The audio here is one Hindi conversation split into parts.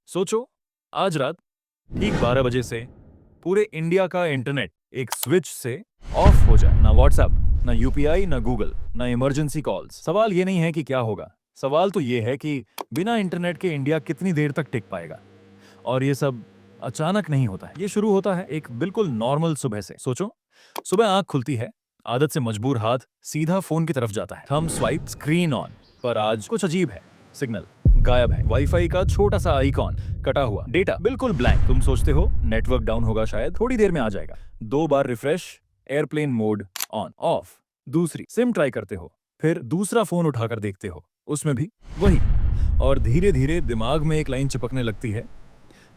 सोचो, आज रात ठीक 12 बजे से पूरे इंडिया का इंटरनेट एक स्विच से ऑफ हो जाए। ना व्हाट्सएप, ना यूपीआई, ना गूगल, ना इमरजेंसी कॉल्स। सवाल ये नहीं है कि क्या होगा, सवाल तो ये है कि बिना इंटरनेट के इंडिया कितनी देर तक टिक पाएगा। और ये सब अचानक नहीं होता है, ये शुरू होता है एक बिल्कुल नॉर्मल सुबह से। सोचो, सुबह आंख खुलती है, आदत से मजबूर हाथ सीधा फोन की तरफ जाता है, थंब स्वाइप, स्क्रीन ऑन। पर आज कुछ अजीब है, सिग्नल गायब है, वाईफाई का छोटा सा आइकॉन कटा हुआ, डेटा बिल्कुल ब्लैंक। तुम सोचते हो नेटवर्क डाउन होगा, शायद थोड़ी देर में आ जाएगा। 2 बार refresh, airplane mode on off. दूसरी सिम ट्राई करते हो, फिर दूसरा फोन उठाकर देखते हो, उसमें भी वही। और धीरे धीरे दिमाग में एक लाइन चिपकने लगती है,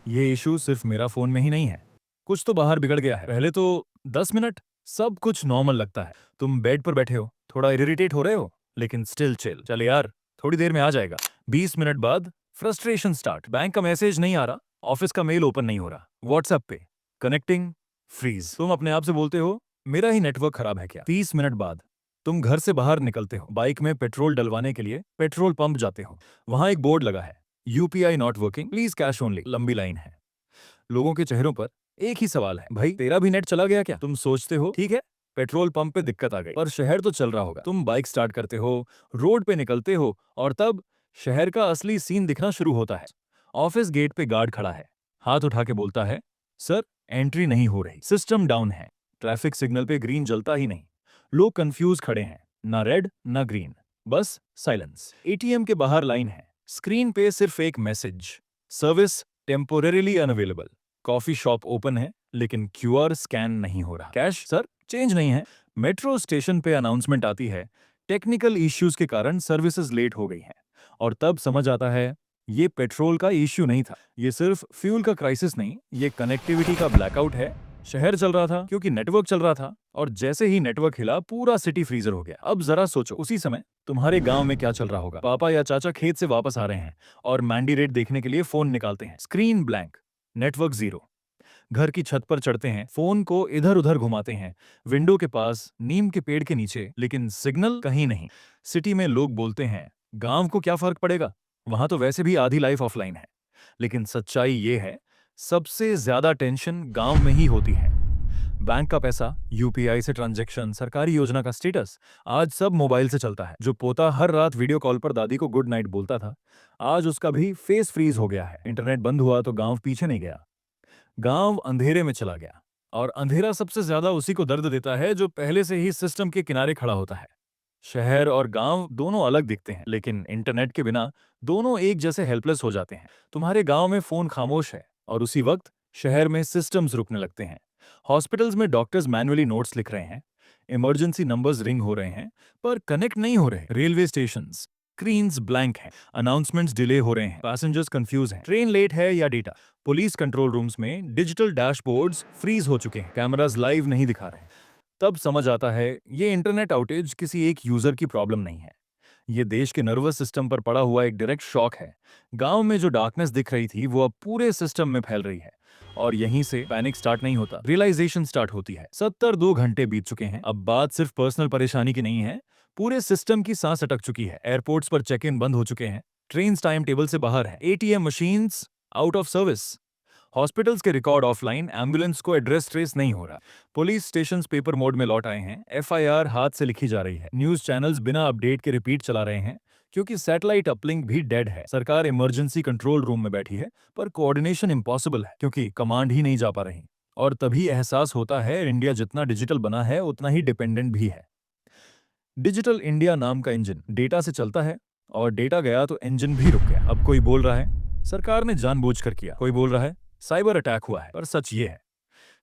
ये इशू सिर्फ मेरा फोन में ही नहीं है, कुछ तो बाहर बिगड़ गया है। पहले तो 10 मिनट सब कुछ नॉर्मल लगता है, तुम बेड पर बैठे हो, थोड़ा इरिटेट हो रहे हो, लेकिन स्टिल चिल, चल यार थोड़ी देर में आ जाएगा। 20 मिनट बाद फ्रस्ट्रेशन स्टार्ट, बैंक का मैसेज नहीं आ रहा, ऑफिस का मेल ओपन नहीं हो रहा, व्हाट्सएप पे कनेक्टिंग फ्रीज। तुम अपने आप से बोलते हो मेरा ही नेटवर्क खराब है क्या। 30 मिनट बाद तुम घर से बाहर निकलते हो, बाइक में पेट्रोल डलवाने के लिए पेट्रोल पंप जाते हो। वहां एक बोर्ड लगा है, UPI not working, please cash only. लंबी लाइन है, लोगों के चेहरों पर एक ही सवाल है, भाई तेरा भी नेट चला गया क्या। तुम सोचते हो ठीक है, पेट्रोल पंप पे दिक्कत आ गई, पर शहर तो चल रहा होगा। तुम बाइक स्टार्ट करते हो, रोड पे निकलते हो, और तब शहर का असली सीन दिखना शुरू होता है। ऑफिस गेट पे गार्ड खड़ा है, हाथ उठा के बोलता है, सर एंट्री नहीं हो रही, सिस्टम डाउन है। ट्रैफिक सिग्नल पे ग्रीन जलता ही नहीं, लोग कंफ्यूज खड़े हैं, ना रेड ना ग्रीन, बस साइलेंस। एटीएम के बाहर लाइन है, स्क्रीन पे सिर्फ एक message, service temporarily unavailable. Coffee shop open है, लेकिन क्यूआर स्कैन नहीं हो रहा। कैश सर चेंज नहीं है। मेट्रो स्टेशन पे अनाउंसमेंट आती है, टेक्निकल इश्यूज के कारण सर्विसेज लेट हो गई हैं। और तब समझ आता है ये पेट्रोल का इश्यू नहीं था, ये सिर्फ फ्यूल का क्राइसिस नहीं, ये कनेक्टिविटी का ब्लैकआउट है। शहर चल रहा था क्योंकि नेटवर्क चल रहा था, और जैसे ही नेटवर्क हिला पूरा सिटी फ्रीजर हो गया। अब जरा सोचो, उसी समय तुम्हारे गांव में क्या चल रहा होगा। पापा या चाचा खेत से वापस आ रहे हैं और मैंडी रेट देखने के लिए फोन निकालते हैं, स्क्रीन ब्लैंक, नेटवर्क जीरो। घर की छत पर चढ़ते हैं, फोन को इधर उधर घुमाते हैं, विंडो के पास, नीम के पेड़ के नीचे, लेकिन सिग्नल कहीं नहीं। सिटी में लोग बोलते हैं गांव को क्या फर्क पड़ेगा, वहां तो वैसे भी आधी लाइफ ऑफलाइन है। लेकिन सच्चाई ये है, सबसे ज्यादा टेंशन गांव में ही होती है। बैंक का पैसा, यूपीआई से ट्रांजैक्शन, सरकारी योजना का स्टेटस, आज सब मोबाइल से चलता है। जो पोता हर रात वीडियो कॉल पर दादी को गुड नाइट बोलता था, आज उसका भी फेस फ्रीज हो गया है। इंटरनेट बंद हुआ तो गांव पीछे नहीं गया, गांव अंधेरे में चला गया। और अंधेरा सबसे ज्यादा उसी को दर्द देता है जो पहले से ही सिस्टम के किनारे खड़ा होता है। शहर और गांव दोनों अलग दिखते हैं, लेकिन इंटरनेट के बिना दोनों एक जैसे हेल्पलेस हो जाते हैं। तुम्हारे गांव में फोन खामोश है, और उसी वक्त शहर में सिस्टम्स रुकने लगते हैं। हॉस्पिटल्स में डॉक्टर्स मैन्युअली नोट्स लिख रहे हैं, इमरजेंसी नंबर्स रिंग हो रहे हैं, पर कनेक्ट नहीं हो रहे। रेलवे स्टेशन स्क्रीन्स ब्लैंक हैं, अनाउंसमेंट्स डिले हो रहे हैं, पैसेंजर्स कंफ्यूज हैं, ट्रेन लेट है या डेटा। पुलिस कंट्रोल रूम्स में डिजिटल डैशबोर्ड्स फ्रीज हो चुके हैं, कैमरास लाइव नहीं दिखा रहे। तब समझ आता है ये इंटरनेट आउटेज किसी एक यूजर की प्रॉब्लम नहीं है, ये देश के नर्वस सिस्टम पर पड़ा हुआ एक डायरेक्ट शॉक है। गांव में जो डार्कनेस दिख रही थी वो अब पूरे सिस्टम में फैल रही है, और यहीं से पैनिक स्टार्ट नहीं होता, रियलाइजेशन स्टार्ट होती है। 72 घंटे बीत चुके हैं, अब बात सिर्फ पर्सनल परेशानी की नहीं है, पूरे सिस्टम की सांस अटक चुकी है। एयरपोर्ट्स पर चेक इन बंद हो चुके हैं, ट्रेन टाइम टेबल से बाहर है, ATM machines out of service, hospitals के रिकॉर्ड ऑफलाइन, एम्बुलेंस को एड्रेस ट्रेस नहीं हो रहा। पुलिस स्टेशंस पेपर मोड में लौट आए हैं, एफआईआर हाथ से लिखी जा रही है, न्यूज चैनल्स बिना अपडेट के रिपीट चला रहे हैं क्योंकि सैटेलाइट अपलिंक भी डेड है। सरकार इमरजेंसी कंट्रोल रूम में बैठी है, पर कोऑर्डिनेशन इम्पॉसिबल है क्योंकि कमांड ही नहीं जा पा रही। और तभी एहसास होता है इंडिया जितना डिजिटल बना है उतना ही डिपेंडेंट भी है। डिजिटल इंडिया नाम का इंजन डेटा से चलता है, और डेटा गया तो इंजन भी रुक गया। अब कोई बोल रहा है सरकार ने जानबूझकर किया, कोई बोल रहा है साइबर अटैक हुआ है, पर सच ये है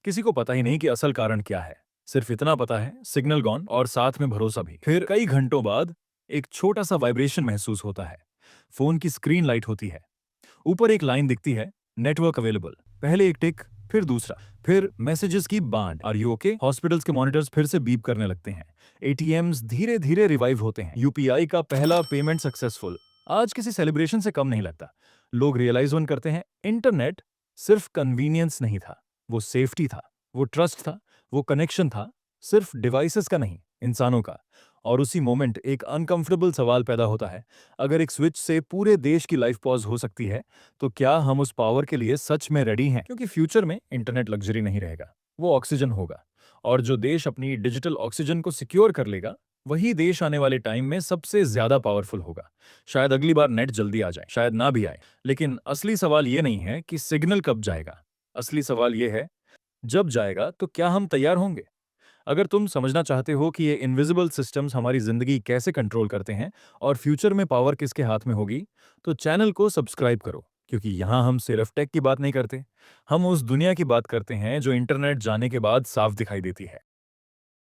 किसी को पता ही नहीं कि असल कारण क्या है। सिर्फ इतना पता है सिग्नल गॉन, और साथ में भरोसा भी। फिर कई घंटों बाद एक छोटा सा वाइब्रेशन महसूस होता है, फोन की स्क्रीन लाइट होती है, ऊपर एक लाइन दिखती है, नेटवर्क अवेलेबल। पहले एक टिक, फिर दूसरा, फिर मैसेजेस की बाढ़, आर यू ओके। हॉस्पिटल्स के मॉनिटर्स फिर से बीप करने लगते हैं, एटीएम्स धीरे धीरे रिवाइव होते हैं, यूपीआई का पहला पेमेंट सक्सेसफुल। आज किसी सेलिब्रेशन से कम नहीं लगता। लोग रियलाइज वन करते हैं इंटरनेट सिर्फ कन्वीनियंस नहीं था, वो सेफ्टी था, वो ट्रस्ट था, वो कनेक्शन था, सिर्फ डिवाइसेस का नहीं, इंसानों का। और उसी मोमेंट एक अनकंफर्टेबल सवाल पैदा होता है। अगर एक स्विच से पूरे देश की लाइफ पॉज हो सकती है, तो क्या हम उस पावर के लिए सच में रेडी हैं? क्योंकि फ्यूचर में इंटरनेट लग्जरी नहीं रहेगा, वो ऑक्सीजन होगा। और जो देश अपनी डिजिटल ऑक्सीजन को सिक्योर कर लेगा, वही देश आने वाले टाइम में सबसे ज्यादा पावरफुल होगा। शायद अगली बार नेट जल्दी आ जाए, शायद ना भी आए। लेकिन असली सवाल ये नहीं है कि सिग्नल कब जाएगा। असली सवाल ये है, जब जाएगा तो क्या हम तैयार होंगे? अगर तुम समझना चाहते हो कि ये इनविजिबल सिस्टम्स हमारी जिंदगी कैसे कंट्रोल करते हैं और फ्यूचर में पावर किसके हाथ में होगी, तो चैनल को सब्सक्राइब करो, क्योंकि यहाँ हम सिर्फ टेक की बात नहीं करते, हम उस दुनिया की बात करते हैं जो इंटरनेट जाने के बाद साफ दिखाई देती है।